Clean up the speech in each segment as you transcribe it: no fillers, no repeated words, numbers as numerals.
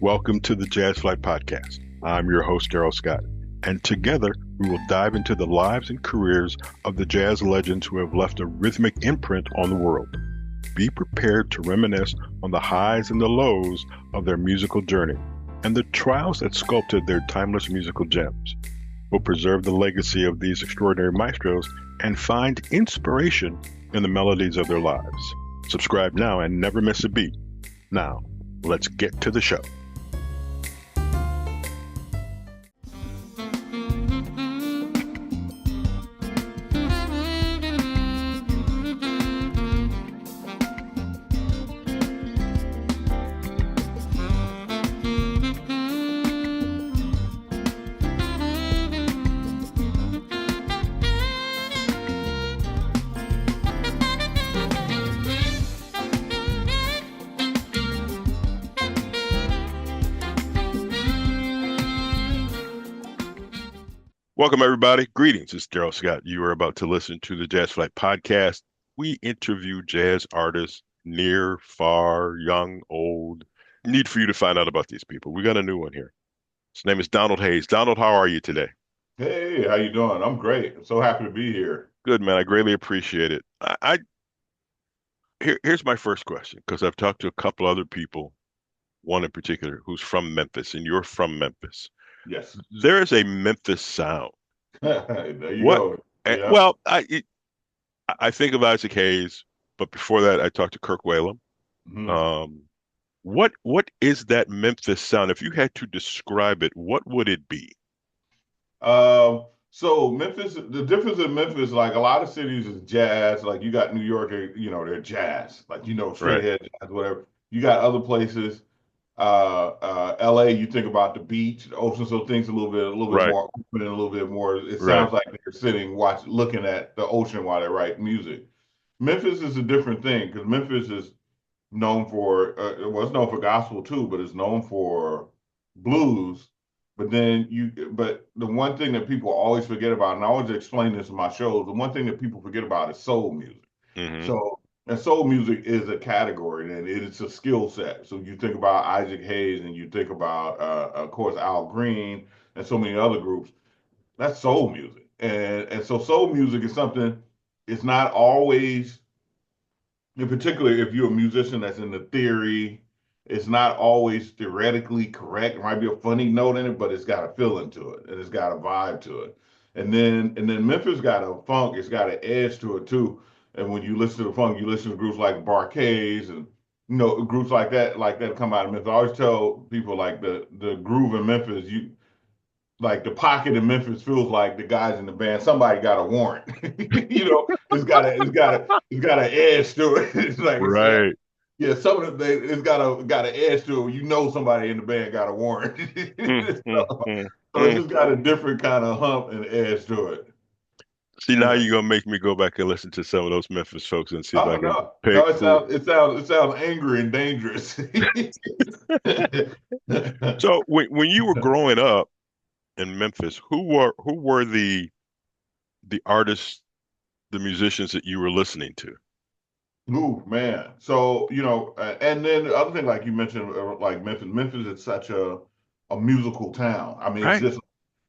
Welcome to the Jazz Flyte Podcast. I'm your host, Darrell Scott, and together we will dive into the lives and careers of the jazz legends who have left a rhythmic imprint on the world. Be prepared to reminisce on the highs and the lows of their musical journey and the trials that sculpted their timeless musical gems. We'll preserve the legacy of these extraordinary maestros and find inspiration in the melodies of their lives. Subscribe now and never miss a beat. Now, let's get to the show. Welcome, everybody. Greetings. It's Darrell Scott. You are about to listen to the Jazz Flyte Podcast. We interview jazz artists near, far, young, old. Need for you to find out about these people. We got a new one here. His name is Donald Hayes. Donald, how are you today? Hey, how you doing? I'm great. I'm so happy to be here. Good, man. I greatly appreciate it. Here's my first question, because I've talked to a couple other people, one in particular, who's from Memphis, and you're from Memphis. Yes. There is a Memphis sound. There you What? go. Yeah. Well, I think of Isaac Hayes, but before that, I talked to Kirk Whalum. Mhm. What is that Memphis sound? If you had to describe it, what would it be? So Memphis, the difference in Memphis, like a lot of cities is jazz. Like you got New York, they're jazz. Like, straight Right, ahead jazz, whatever. You got other places. LA, you think about the beach, the ocean, so things a little bit right, more open and a little bit more. It right. sounds like they're sitting, looking at the ocean while they write music. Memphis is a different thing because Memphis is known for well, it's known for gospel too, but it's known for blues. But the one thing that people always forget about, and I always explain this in my shows, the one thing that people forget about is soul music. Hmm. So, and soul music is a category and it's a skill set. So you think about Isaac Hayes and you think about, of course, Al Green and so many other groups. That's soul music, and so soul music is something. It's not always, in particular, if you're a musician that's in the theory, it's not always theoretically correct. It might be a funny note in it, but it's got a feeling to it and it's got a vibe to it. And then Memphis got a funk, it's got an edge to it too. And when you listen to the funk, you listen to groups like Barcades and groups like that come out of Memphis. I always tell people like the groove in Memphis, you like the pocket in Memphis feels like the guys in the band. Somebody got a warrant. It's got an edge to it. It's like Right. yeah. Some of the it's got an edge to it. Somebody in the band got a warrant. Mm, mm, mm, So it mm. just got a different kind of hump and edge to it. See, now Yeah. you're gonna make me go back and listen to some of those Memphis folks and see if Oh I can no, no. pick who. It sounds angry and dangerous. So when you were growing up in Memphis, who were the artists, the musicians that you were listening to? Ooh, man. So, and then the other thing, like you mentioned, like Memphis is such a musical town. I mean, it's Right. just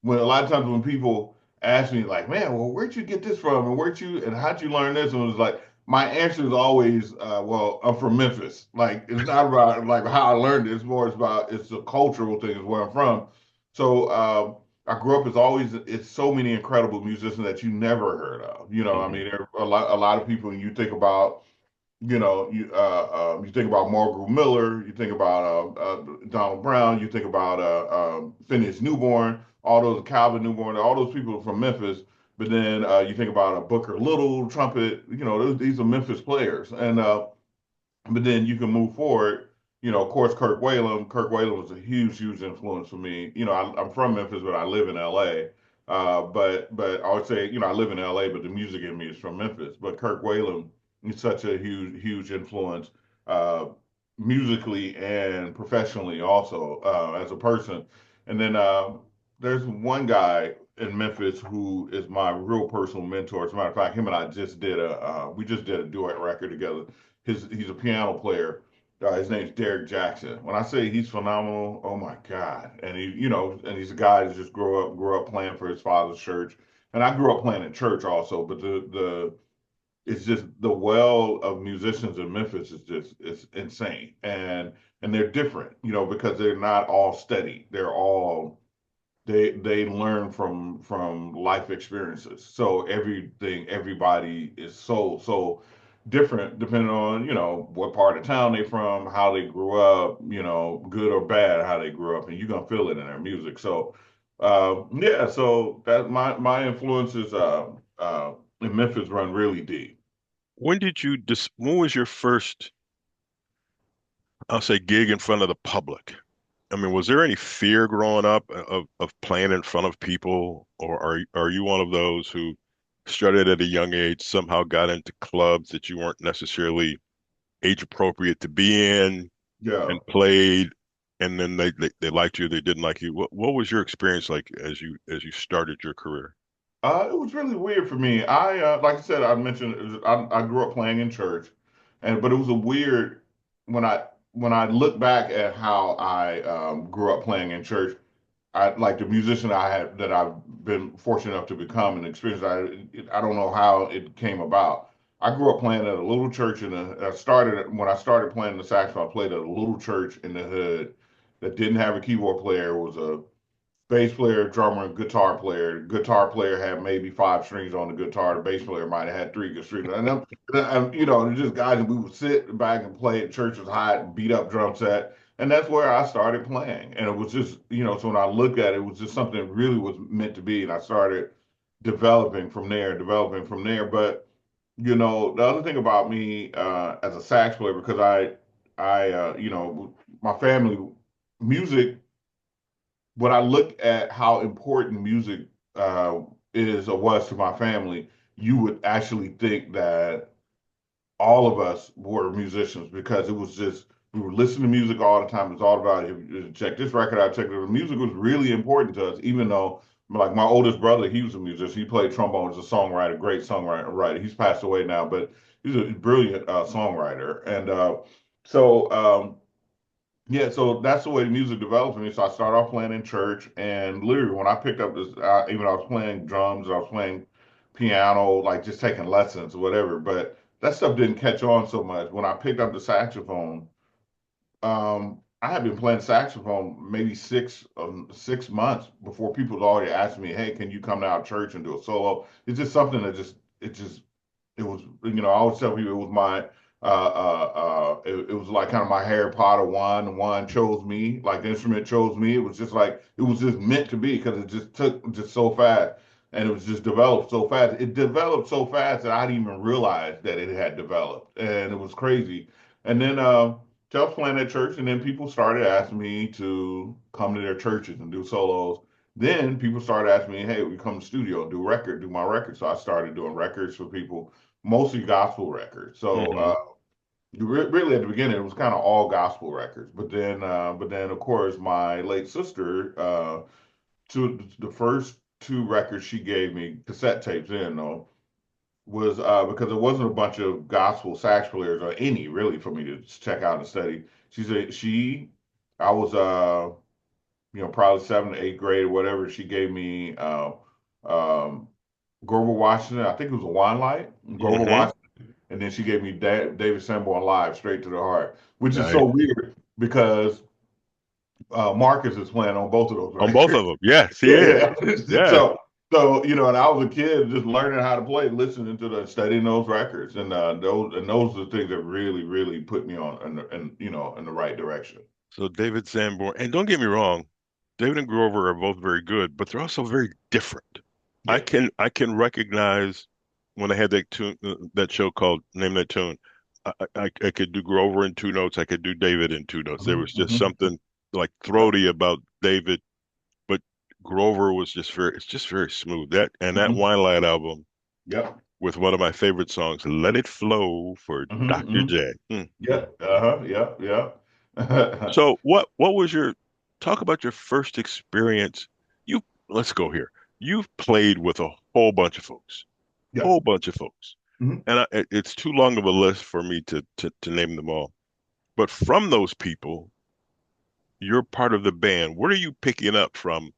when a lot of times when people ask me, like, man, well, where'd you get this from? And how'd you learn this? And it was like, my answer is always, well, I'm from Memphis. Like, it's not about like how I learned it. It's a cultural thing, is where I'm from. So, I grew up it's so many incredible musicians that you never heard of. I Hmm. mean, there are a lot of people, and you think about you think about Margaret Miller, you think about Donald Brown, you think about Phineas Newborn, all those Calvin Newborn, all those people are from Memphis. But then you think about Booker Little, trumpet. These are Memphis players, and but then you can move forward. Of course, Kirk Whalum. Kirk Whalum was a huge, huge influence for me. I'm from Memphis, but I live in LA. But I would say, I live in LA, but the music in me is from Memphis. But Kirk Whalum is such a huge, huge influence, uh, musically and professionally, also as a person. And then there's one guy in Memphis who is my real personal mentor. As a matter of fact, him and I just did we just did a duet record together. He's a piano player, His name's Derek Jackson. When I say he's phenomenal, oh my God! And and he's a guy that just grew up playing for his father's church, and I grew up playing in church also. But the it's just the well of musicians in Memphis is just it's insane, and they're different, because they're not all steady. They're all they learn from life experiences. So everybody is so different depending on what part of town they from, how they grew up, good or bad, how they grew up, and you're gonna feel it in their music. So yeah, so that my influences in Memphis run really deep. When was your first, I'll say, gig in front of the public? I mean, was there any fear growing up of playing in front of people, or are you one of those who started at a young age, somehow got into clubs that you weren't necessarily age appropriate to be in Yeah. and played, and then they liked you, they didn't like you? What was your experience like as you started your career? It was really weird for me. Like I said, I mentioned I grew up playing in church, but it was a weird when I look back at how I grew up playing in church. I like the musician I had that I've been fortunate enough to become and experience. I don't know how it came about. I grew up playing at a little church I started when I started playing the saxophone. I played at a little church in the hood that didn't have a keyboard player. It was a bass player, drummer, and guitar player. The guitar player had maybe five strings on the guitar. The bass player might have had three good strings. They're just guys that we would sit back and play at church was hot, beat up drum set. And that's where I started playing. And it was just, so when I look at it, it was just something that really was meant to be. And I started developing from there. But, the other thing about me as a sax player, because my family, music when I look at how important music is or was to my family, you would actually think that all of us were musicians because it was just we were listening to music all the time. It's all about check this record out, check the music was really important to us, even though like my oldest brother, he was a musician. He played trombone as a songwriter, great songwriter. He's passed away now, but he's a brilliant songwriter. And yeah, so that's the way the music developed for me. So I started off playing in church, and literally when I picked up this, even I was playing drums, I was playing piano, like just taking lessons or whatever. But that stuff didn't catch on so much. When I picked up the saxophone, I had been playing saxophone maybe 6 months before people had already asked me, "Hey, can you come to our church and do a solo?" It's just something that it was, I always tell people it was it was like kind of my Harry Potter wand. The wand chose me, like the instrument chose me. It was just like, it was just meant to be because it just took just so fast and it was just developed so fast. It developed so fast that I didn't even realize that it had developed. And it was crazy. And then, I was playing at church and then people started asking me to come to their churches and do solos. Then people started asking me, "Hey, we come to the studio, do my record." So I started doing records for people, mostly gospel records. So Hmm. really at the beginning it was kind of all gospel records, but then of course my late sister, the first two records she gave me cassette tapes in though was because there wasn't a bunch of gospel sax players or any really for me to check out and study. She said I was probably seventh, eighth grade or whatever. She gave me um, Grover Washington. I think it was a Wine Light, Grover Hmm. Washington, and then she gave me David Sanborn Live, Straight to the Heart, which is Nice. so weird because Marcus is playing on both of those On both of records. them. Yes, he is. Yeah, yeah. Yes. So and I was a kid just learning how to play, listening to studying those records, and those are the things that really, really put me on in the right direction. So David Sanborn, and don't get me wrong, David and Grover are both very good, but they're also very different. I Yeah. can recognize when I had that show called Name That Tune. I could do Grover in two notes. I could do David in two notes. There Hmm. was just Hmm. something like Yep. throaty about David, but Grover was it's just very smooth. That Hmm. Wine Light album Yep. with one of my favorite songs, Let It Flow for Hmm. Dr. Hmm. J. Mm. Yep. Uh-huh. Yep. Yep. So what was your talk about your first experience? You Let's go here. You've played with a whole bunch of folks, Yep. whole bunch of folks, Hmm. and it's too long of a list for me to name them all. But from those people, you're part of the band. What are you picking up from,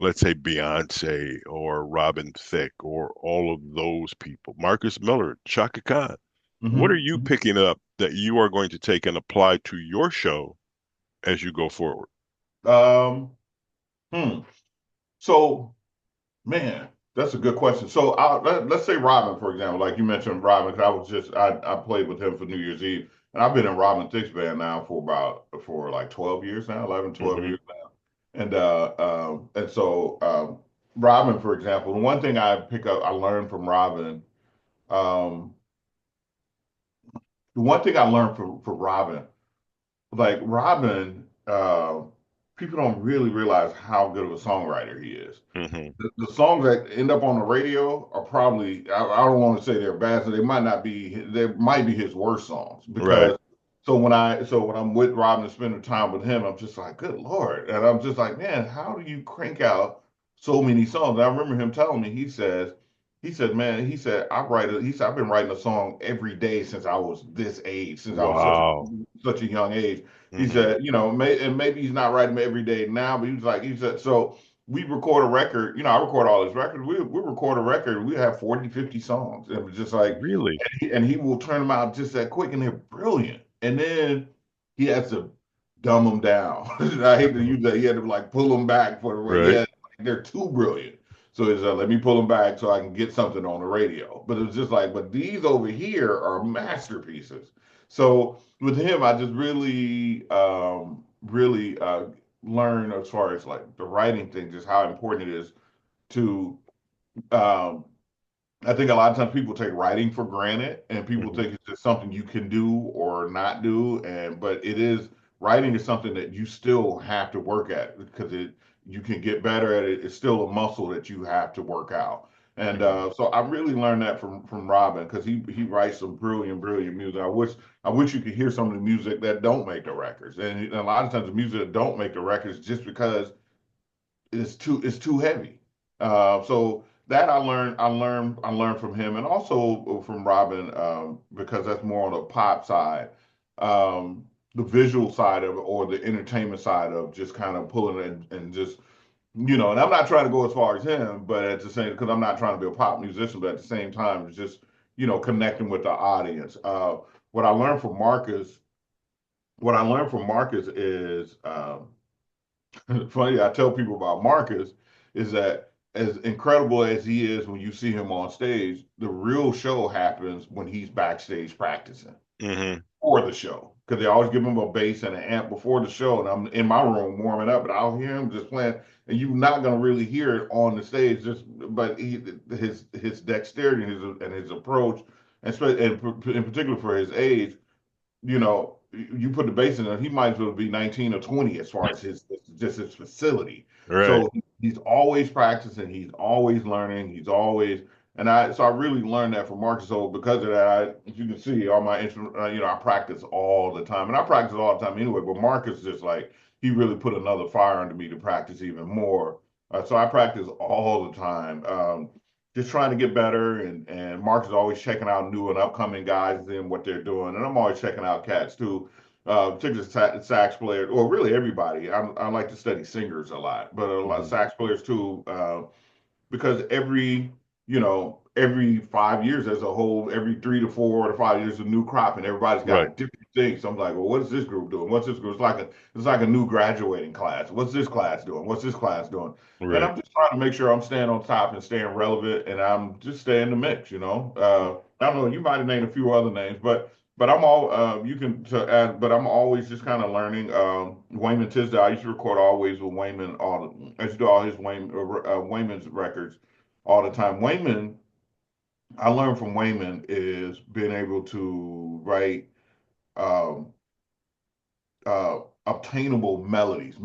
let's say, Beyonce or Robin Thicke or all of those people, Marcus Miller, Chaka Khan? What are you Hmm. picking up that you are going to take and apply to your show as you go forward? Um, hmm. So, man, that's a good question. So, let's say Robin, for example, like you mentioned Robin, because I played with him for New Year's Eve, and I've been in Robin Thicke's band now for like 12 years now, 11, 12 Hmm. years now. And Robin, for example, the one thing I learned from Robin, um, the one thing I learned from Robin, like Robin, people don't really realize how good of a songwriter he is. Hmm. The songs that end up on the radio are probably, I don't want to say they're bad, so they might be his worst songs Right. because so when I'm with Robin and spending time with him, I'm just like, good Lord. And I'm just like, man, how do you crank out so many songs? And I remember him telling me, man, he said, I've been writing a song every day since I was this age, since I was Wow. such a young age. He Hmm. said, and maybe he's not writing them every day now, but he said, so we record a record, I record all his records. We record a record, we have 40, 50 songs. And it was just like, Really? and he will turn them out just that quick and they're brilliant. And then he has to dumb them down. I hate to use that. He had to like pull them back for the Right. yeah, they're too brilliant. So it's let me pull them back so I can get something on the radio. But it's just like, but these over here are masterpieces. So with him, I just really learn as far as like the writing thing, just how important it is to um, I think a lot of times people take writing for granted and people Hmm. think it's just something you can do or not do. But writing is something that you still have to work at because you can get better at it. It's still a muscle that you have to work out. And Hmm. so I really learned that from Robin because he writes some brilliant music. I wish you could hear some of the music that don't make the records. And a lot of times the music that don't make the records just because it's too heavy. So that I learned from him, and also from Robin, because that's more on the pop side, um, the visual side of it, or the entertainment side of just kind of pulling it and just And I'm not trying to go as far as him, but at the same because I'm not trying to be a pop musician, but at the same time, it's just connecting with the audience. What I learned from Marcus, what I learned from Marcus is. Funny, I tell people about Marcus is that as incredible as he is when you see him on stage, the real show happens when he's backstage practicing Hmm. for the show. Because they always give him a bass and an amp before the show, and I'm in my room warming up, and I'll hear him just playing, and you're not gonna really hear it on the stage. But his dexterity and his approach, and in particular for his age, you put the bass in there, he might as well be 19 or 20 as far as his facility. Right. So he's always practicing, he's always learning, so I really learned that from Marcus. So because of that, as you can see, all my instrument, I practice all the time, and I practice all the time anyway. But Marcus just like he really put another fire under me to practice even more. So I practice all the time. Just trying to get better. And Mark is always checking out new and upcoming guys and what they're doing. And I'm always checking out cats too, particularly sax players, or really everybody. I like to study singers a lot, but a lot of Hmm. sax players too, because every 5 years there's a whole, every 3 to 4 to 5 years a new crop, and everybody's got Right. a different thing. So I'm like, well, what is this group doing? What's this group? It's like a new graduating class. What's this class doing? What's this class doing? And Right. I'm just trying to make sure I'm staying on top and staying relevant, and I'm just staying in the mix. I don't know. You might have named a few other names, but I'm all you can to add. But I'm always just kind of learning. Wayman Tisdale. I used to record always with Wayman. I used to do all his Wayman's records all the time. I learned from Wayman is being able to write um, obtainable melodies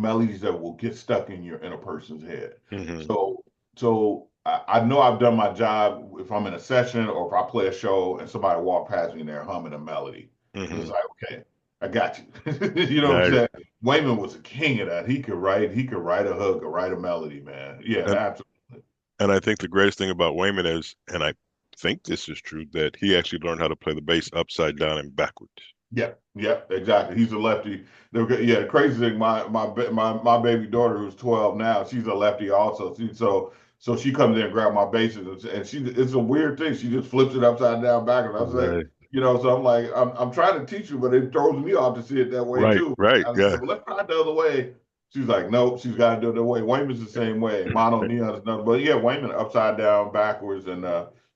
that will get stuck in a person's head. Hmm. So I know I've done my job if I'm in a session or if I play a show and somebody walk past me and they're humming a melody. And it's Hmm. like, okay, I got you. You know what I'm Nice. saying? Wayman was a king of that. He could write a hook or write a melody, man. Yeah, And absolutely. and I think the greatest thing about Wayman is, and I think this is true, that he actually learned how to play the bass upside down and backwards. Yeah, yeah, exactly. He's a lefty. Yeah, the crazy thing, my baby daughter who's 12 now, she's a lefty also. So she comes in and grabs my basses and she it's a weird thing. She just flips it upside down backwards. I was like, Right, so I'm like, I'm trying to teach you, but it throws me off to see it that way right, too. right. I Yeah, said, well, let's try it the other way. She's like, nope, she's got to do it the way. Wayman's the same way. Mono Neon is another, but yeah, Wayman upside down, backwards, and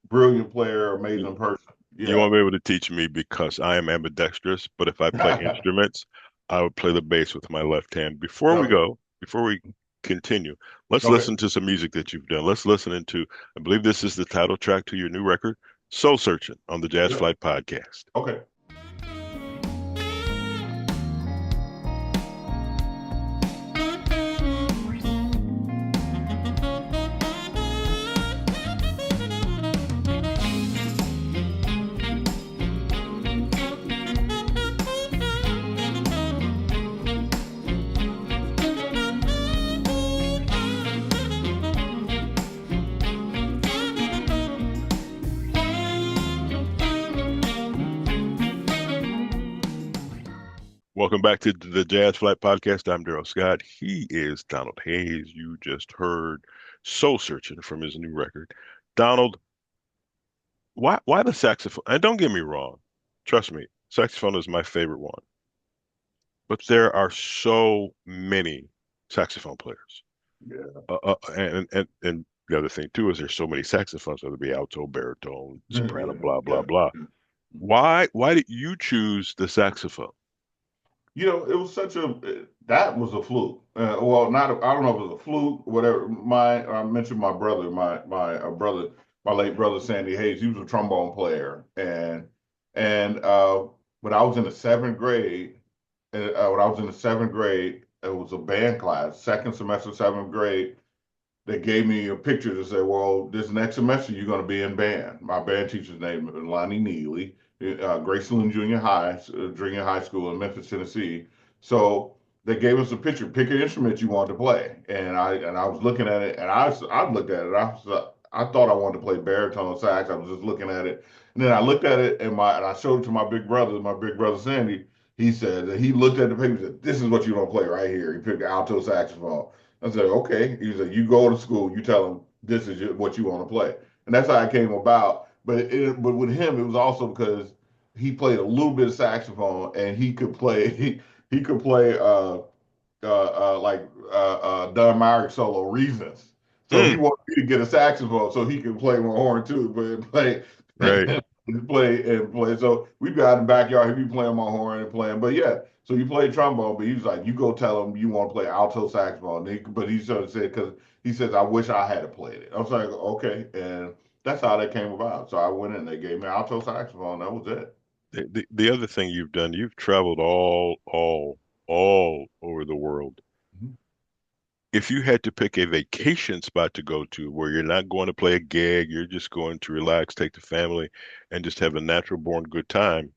brilliant player, amazing person. you Yeah. won't be able to teach me because I am ambidextrous, but if I play instruments, I would play the bass with my left hand. Okay. Before we continue, let's Okay. listen to some music that you've done. Let's listen into, I believe this is the title track to your new record, Soul Searching on the Jazz Yeah. Flight Podcast. Okay. Welcome back to the Jazz Flight Podcast. I'm Darrell Scott. He is Donald Hayes. You just heard Soul Searching from his new record. Donald, why the saxophone? And don't get me wrong, trust me, saxophone is my favorite one. But there are so many saxophone players. Yeah. And the other thing too is there's so many saxophones, whether it be alto, baritone, soprano, blah, blah, Yeah. blah. Why did you choose the saxophone? It was that was a fluke. Well, not, I don't know if it was a fluke, whatever. I mentioned my brother, my late brother, Sandy Hayes. He was a trombone player. And when I was in the seventh grade, it was a band class, second semester, seventh grade. They gave me a picture to say, well, this next semester you're going to be in band. My band teacher's name is Lonnie Neely, Graceland Junior High School in Memphis, Tennessee. So they gave us a picture, pick an instrument you wanted to play, and I was looking at it, and I looked at it, I thought I wanted to play baritone sax. I was just looking at it, and then I looked at it, and I showed it to my big brother Sandy. He said that he looked at the paper and said, "This is what you're gonna play right here." He picked the alto saxophone. I said, okay. He said, you go to school, you tell them this is what you want to play. And that's how it came about. But with him, it was also because he played a little bit of saxophone and he could play Don Myrick solo Reasons. So he Mm, wanted me to get a saxophone so he could play my horn too, but play right. and play. So we'd be out in the backyard, he'd be playing my horn and playing. But yeah, so you play trombone, but he was like, you go tell him you want to play alto saxophone. But he sort of said, because he says, I wish I had played it. I was like, okay. And that's how that came about. So I went in, they gave me alto saxophone. That was it. The other thing you've done, you've traveled all over the world. Mhm. If you had to pick a vacation spot to go to where you're not going to play a gig, you're just going to relax, take the family, and just have a natural born good time,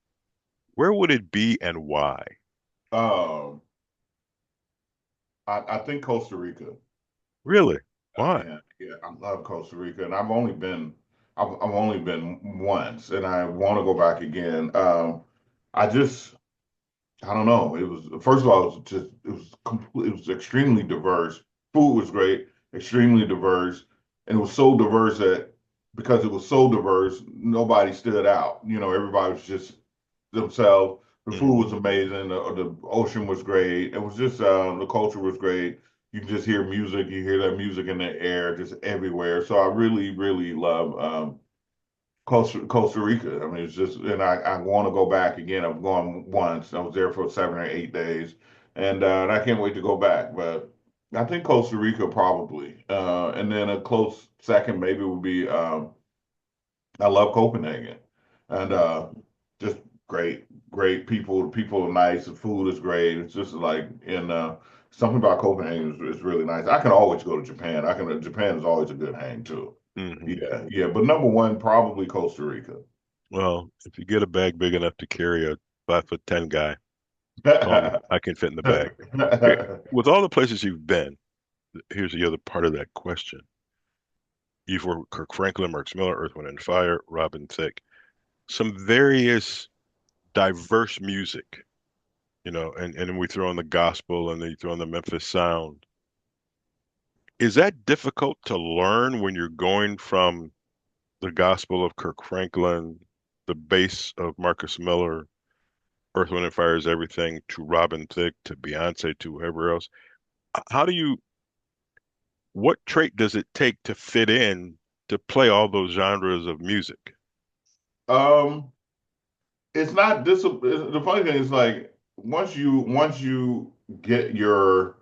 where would it be and why? Um, I think Costa Rica. Really? Why? Yeah, I love Costa Rica, and I've only been once, and I want to go back again. I just, I don't know. It was first of all, it was extremely diverse. Food was great, extremely diverse, and it was so diverse that because it was so diverse, nobody stood out. Everybody was just themselves. The food Mm, was amazing. The ocean was great. It was just the culture was great. You can just hear music. You hear that music in the air, just everywhere. So I really, really love Costa Rica. I mean, it's just, and I want to go back again. I've gone once. I was there for 7 or 8 days, and I can't wait to go back. But I think Costa Rica probably, and then a close second maybe would be I love Copenhagen, and just great people. The people are nice. The food is great. It's just like something about Copenhagen is really nice. I can always go to Japan. Japan is always a good hang too. hmm Yeah, yeah. But number one, probably Costa Rica. Well, if you get a bag big enough to carry a 5'10" guy, call me. I can fit in the bag. Okay. With all the places you've been, here's the other part of that question. You've worked with Kirk Franklin, Mark Miller, Earth, Wind and Fire, Robin Thicke, some various diverse music, and then we throw in the gospel and then you throw in the Memphis sound. Is that difficult to learn when you're going from the gospel of Kirk Franklin, the bass of Marcus Miller, Earth, Wind and Fire's Everything, to Robin Thicke, to Beyonce, to whoever else? How do you, what trait does it take to fit in to play all those genres of music? Um, it's not this. The funny thing is like once you get your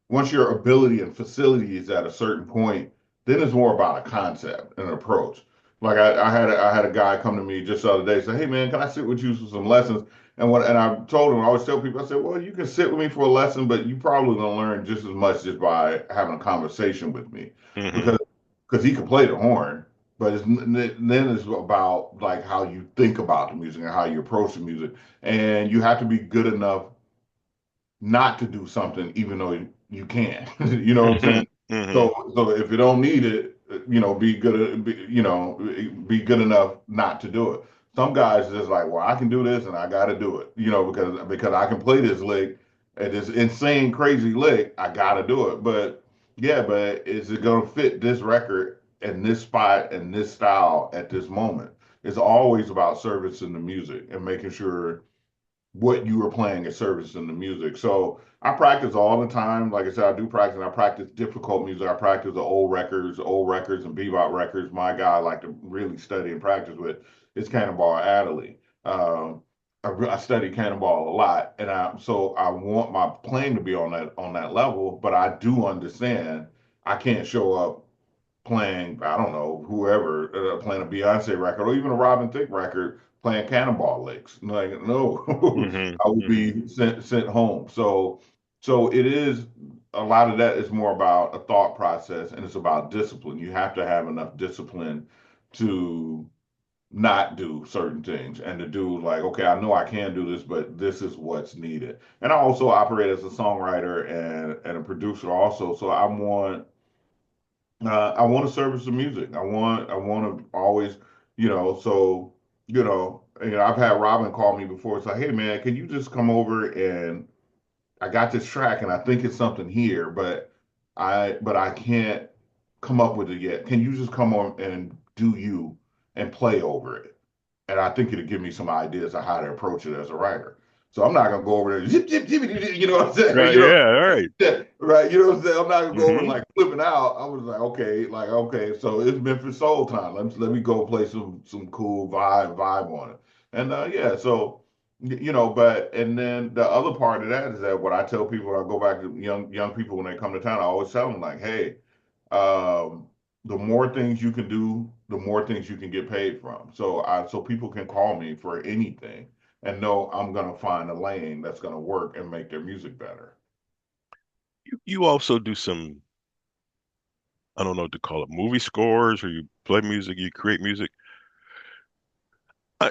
once your ability and facility is at a certain point, then it's more about a concept and an approach. Like I had a guy come to me just the other day, say, "Hey man, can I sit with you for some lessons?" And I told him, I always tell people, I said, "Well, you can sit with me for a lesson, but you probably gonna learn just as much just by having a conversation with me, Hmm. because he can play the horn, but then it's about like how you think about the music and how you approach the music, and you have to be good enough not to do something even though you can. You know what I'm Hmm. saying? Hmm. So if you don't need it, be good enough not to do it. Some guys just like, well, I can do this and I got to do it, because I can play this lick and this insane crazy lick, I got to do it. But yeah, but is it going to fit this record and this spot and this style at this moment? It's always about service in the music and making sure what you were playing as service in the music. So I practice all the time. Like I said, I do practice. I practice difficult music. I practice the old records and bebop records. My guy I like to really study and practice with is Cannonball Adderley. I study Cannonball a lot, and so I want my playing to be on that level. But I do understand I can't show up playing, I don't know, whoever, playing a Beyonce record or even a Robin Thicke record, playing Cannonball licks. Like, no, Hmm. I would Hmm. be sent home. So it is, a lot of that is more about a thought process and it's about discipline. You have to have enough discipline to not do certain things and to do like, okay, I know I can do this, but this is what's needed. And I also operate as a songwriter and a producer also. So I want to service the music. I want to always, I've had Robin call me before. It's like, hey man, can you just come over and I got this track and I think it's something here, but I can't come up with it yet. Can you just come on and do you and play over it? And I think it'll give me some ideas of how to approach it as a writer. So I'm not gonna go over there, zip, zip, zip, you know what I'm saying? Right. Yeah. All right. Yeah, right. You know what I'm saying? I'm not gonna go over and Hmm. like flipping out. I was like, okay, so it's Memphis Soul time. Let me go play some cool vibe on it. And yeah, so but and then the other part of that is that what I tell people when I go back to young people when they come to town, I always tell them like, hey, um, the more things you can do, the more things you can get paid from. So people can call me for anything and know I'm gonna find a lane that's gonna work and make their music better. You also do some, I don't know what to call it, movie scores, or you play music, you create music.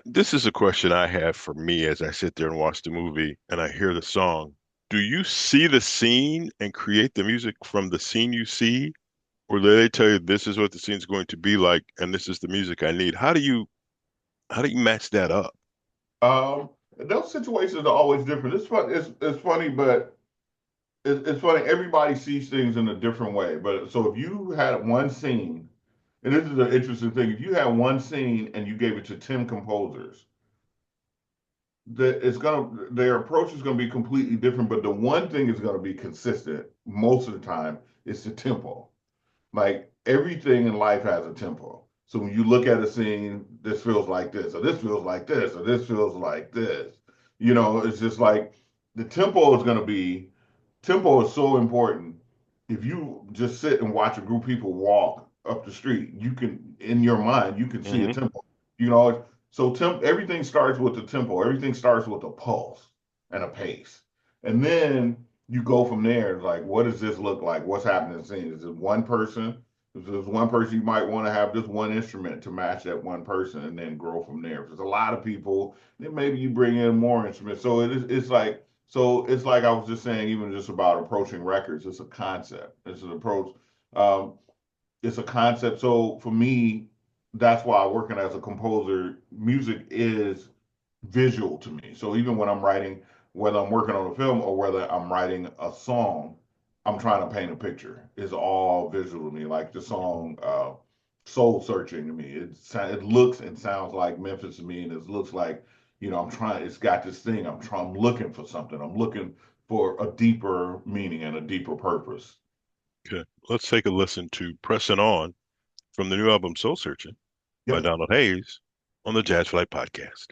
This is a question I have for me as I sit there and watch the movie and I hear the song. Do you see the scene and create the music from the scene you see? Or do they tell you this is what the scene's going to be like and this is the music I need? How do you match that up? Those situations are always different. It's fun. It's funny, but it's funny. Everybody sees things in a different way. But so if you had one scene, and this is an interesting thing, if you had one scene and you gave it to 10 composers, their approach is gonna be completely different. But the one thing is gonna be consistent most of the time. It's the tempo. Like everything in life has a tempo. So when you look at a scene, this feels like this, or this feels like this, or this feels like this. It's just like the tempo is so important. If you just sit and watch a group of people walk up the street, you can, in your mind, you can see a Hmm. tempo. You know, so everything starts with the tempo. Everything starts with a pulse and a pace, and then you go from there. It's like, what does this look like? What's happening in the scene? Is it one person? If there's one person, you might want to have just one instrument to match that one person, and then grow from there. If there's a lot of people, then maybe you bring in more instruments. So it's like I was just saying, even just about approaching records, it's a concept. It's an approach. Um, it's a concept. So for me, that's why working as a composer, music is visual to me. So even when I'm writing, whether I'm working on a film or whether I'm writing a song, I'm trying to paint a picture. It's all visual to me. Like the song "Soul Searching" to me, it looks and sounds like Memphis to me, and it looks like I'm trying. It's got this thing. I'm looking for something. I'm looking for a deeper meaning and a deeper purpose. Okay, let's take a listen to "Pressing On" from the new album "Soul Searching" by Yep. Donald Hayes on the Jazz Flyte Podcast.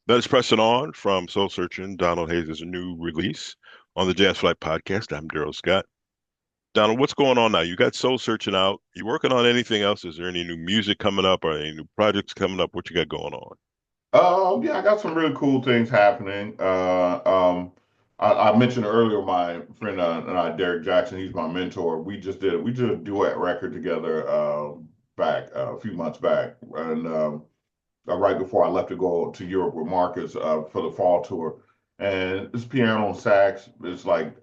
That is Pressing On from Soul Searching, Donald Hayes' new release on the Jazz Flyte Podcast. I'm Darrell Scott. Donald, what's going on now? You got Soul Searching out. You working on anything else? Is there any new music coming up or any new projects coming up? What you got going on? Yeah, I got some really cool things happening. I mentioned earlier my friend and I, Derek Jackson. He's my mentor. We did a duet record together back a few months back, and right before I left to go to Europe with Marcus for the fall tour. And it's piano and sax. It's like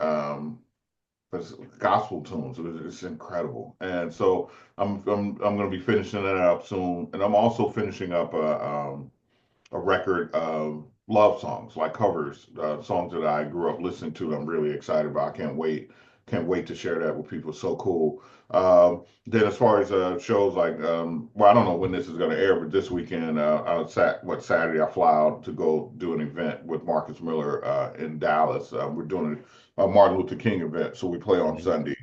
it's gospel tunes. It's incredible. And so I'm going to be finishing that up soon, and I'm also finishing up a record of love songs, like covers, songs that I grew up listening to. I'm really excited about. I can't wait to share that with people. So cool. Then as far as shows like, well, I don't know when this is going to air, but this weekend, Saturday, I fly out to go do an event with Marcus Miller in Dallas. We're doing a Martin Luther King event, so we play on Sunday.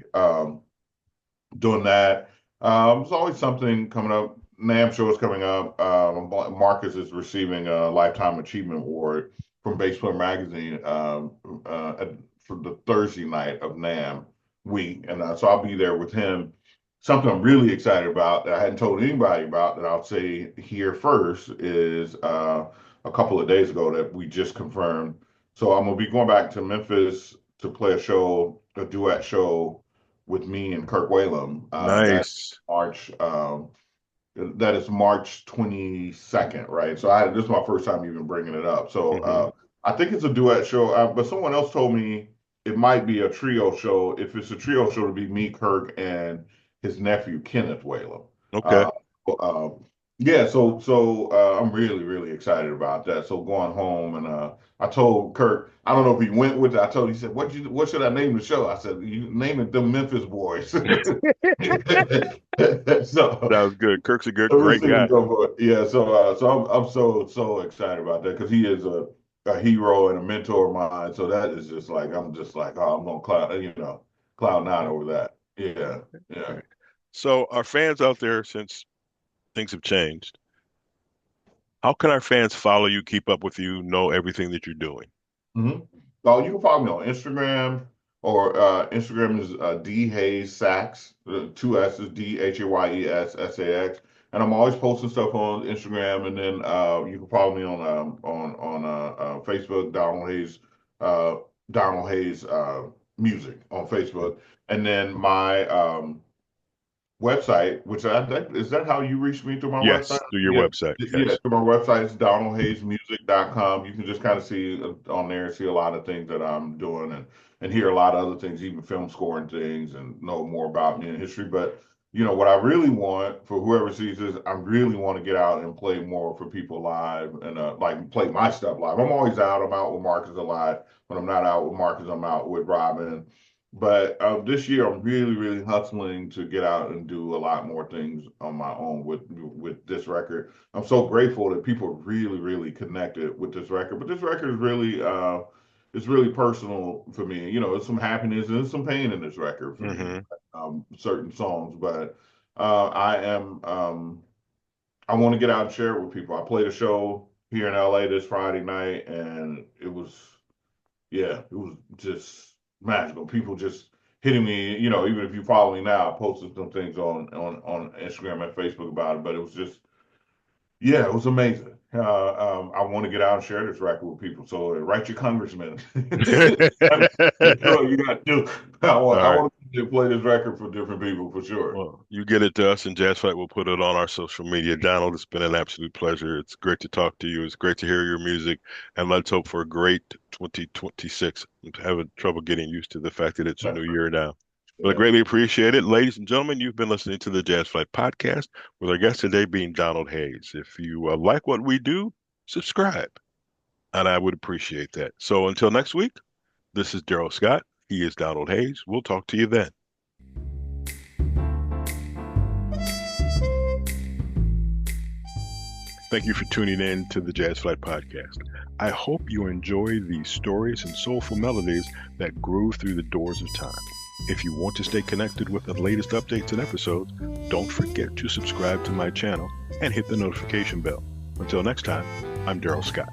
Doing that. There's always something coming up. NAMM show is coming up. Marcus is receiving a Lifetime Achievement Award from Bass Player Magazine for the Thursday night of NAMM week. And so I'll be there with him. Something I'm really excited about that I hadn't told anybody about that I'll say here first is a couple of days ago that we just confirmed. So I'm going to be going back to Memphis to play a duet show with me and Kirk Whalum. Nice. That is March 22nd, right? So this is my first time even bringing it up. So I think it's a duet show, but someone else told me it might be a trio show. If it's a trio show, it'll be me, Kirk, and his nephew Kenneth Whalum. Okay. Yeah, so I'm really, really excited about that. So going home and I told Kirk, I don't know if he went with it. I told him, he said, what should I name the show? I said, you name it the Memphis Boys. So that was good. Kirk's a great guy. Yeah, so I'm so excited about that because he is a hero and a mentor of mine. So that is just like I'm gonna cloud nine over that. Yeah, yeah. Right. So our fans out there, since things have changed, how can our fans follow you, keep up with you, know everything that you're doing? Mm-hmm. Oh, you can follow me on Instagram, or Instagram is D Hayes Sax, two S's, DHAYESSAX, and I'm always posting stuff on Instagram, and then you can follow me on Facebook, Donald Hayes Music on Facebook, and then my website, which is that how you reach me through my website? Yes, through your Yeah, website. yeah, Yes. through my website. It's donaldhayesmusic.com. You can just kind of see on there, see a lot of things that I'm doing and hear a lot of other things, even film scoring things, and know more about me and history. But what I really want for whoever sees this, I really want to get out and play more for people live and like play my stuff live. I'm always out. I'm out with Marcus a lot. When I'm not out with Marcus, I'm out with Robin. But this year, I'm really, really hustling to get out and do a lot more things on my own with this record. I'm so grateful that people really, really connected with this record. But this record is really, it's really personal for me. There's some happiness and there's some pain in this record for me. Certain songs, but I want to get out and share it with people. I played a show here in LA this Friday night, and it was just magical. People just hitting me, even if you follow me now, I posted some things on Instagram and Facebook about it, but it was just, yeah, it was amazing. I want to get out and share this record with people. So write your congressman. That's all you got to do. I right. want to play this record for different people for sure. Well, you get it to us, and Jazz Flyte will put it on our social media. Donald, it's been an absolute pleasure. It's great to talk to you. It's great to hear your music, and let's hope for a great 2026. I'm having trouble getting used to the fact that it's a new year now. But I Yeah. greatly appreciate it. Ladies and gentlemen, you've been listening to the Jazz Flyte Podcast with our guest today being Donald Hayes. If you like what we do, subscribe, and I would appreciate that. So until next week, this is Darrell Scott. He is Donald Hayes. We'll talk to you then. Thank you for tuning in to the Jazz Flyte Podcast. I hope you enjoy these stories and soulful melodies that grew through the doors of time. If you want to stay connected with the latest updates and episodes, don't forget to subscribe to my channel and hit the notification bell. Until next time, I'm Darrell Scott.